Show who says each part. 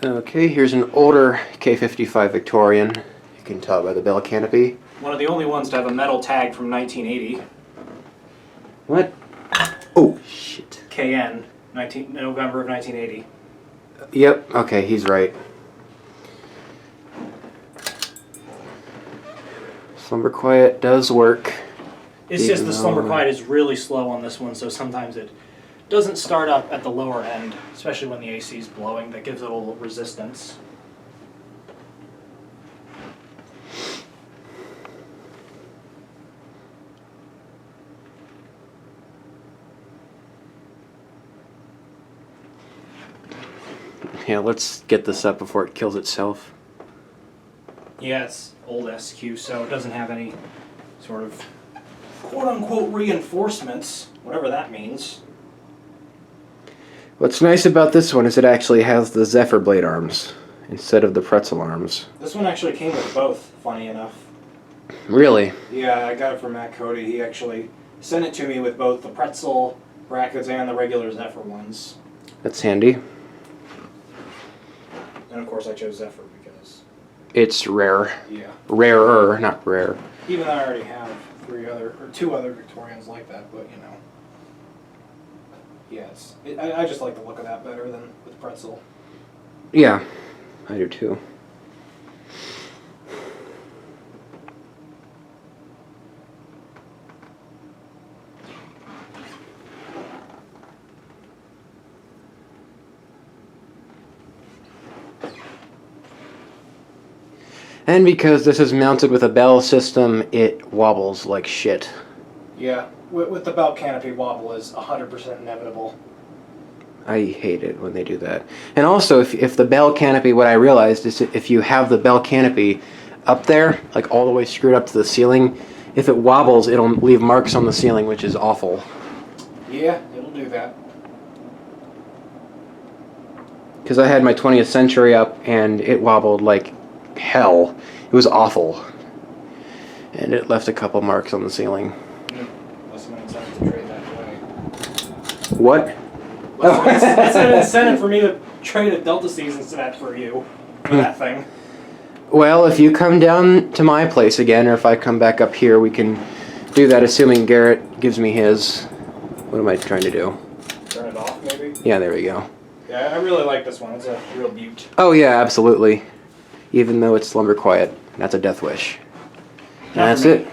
Speaker 1: Okay, here's an older K55 Victorian. You can tell by the bell canopy.
Speaker 2: One of the only ones to have a metal tag from 1980.
Speaker 1: What? Oh, shit.
Speaker 2: KN, November of 1980.
Speaker 1: Yep, okay, he's right. Slumber Quiet does work.
Speaker 2: It's just the Slumber Quiet is really slow on this one, so sometimes it doesn't start up at the lower end, especially when the AC is blowing. That gives it a little resistance.
Speaker 1: Yeah, let's get this up before it kills itself.
Speaker 2: Yeah, it's old SQ, so it doesn't have any sort of quote-unquote reinforcements, whatever that means.
Speaker 1: What's nice about this one is it actually has the Zephyr blade arms instead of the pretzel arms.
Speaker 2: This one actually came with both, funny enough.
Speaker 1: Really?
Speaker 2: Yeah, I got it from Matt Cody. He actually sent it to me with both the pretzel brackets and the regular Zephyr ones.
Speaker 1: That's handy.
Speaker 2: And of course I chose Zephyr because...
Speaker 1: It's rare.
Speaker 2: Yeah.
Speaker 1: Rarer, not rare.
Speaker 2: Even though I already have two other Victorians like that, but you know. Yeah, I just like the look of that better than with pretzel.
Speaker 1: Yeah, I do too. And because this is mounted with a bell system, it wobbles like shit.
Speaker 2: Yeah, with the bell canopy, wobble is 100% inevitable.
Speaker 1: I hate it when they do that. And also, if the bell canopy, what I realized is if you have the bell canopy up there, like all the way screwed up to the ceiling, if it wobbles, it'll leave marks on the ceiling, which is awful.
Speaker 2: Yeah, it'll do that.
Speaker 1: Because I had my 20th Century up, and it wobbled like hell. It was awful. And it left a couple marks on the ceiling.
Speaker 2: Less of an incentive to trade that away.
Speaker 1: What?
Speaker 2: That's an incentive for me to trade a Delta Seasons to that for you. For that thing.
Speaker 1: Well, if you come down to my place again, or if I come back up here, we can do that, assuming Garrett gives me his... What am I trying to do?
Speaker 2: Turn it off, maybe?
Speaker 1: Yeah, there we go.
Speaker 2: Yeah, I really like this one. It's a real beaut.
Speaker 1: Oh yeah, absolutely. Even though it's Slumber Quiet. That's a death wish. And that's it.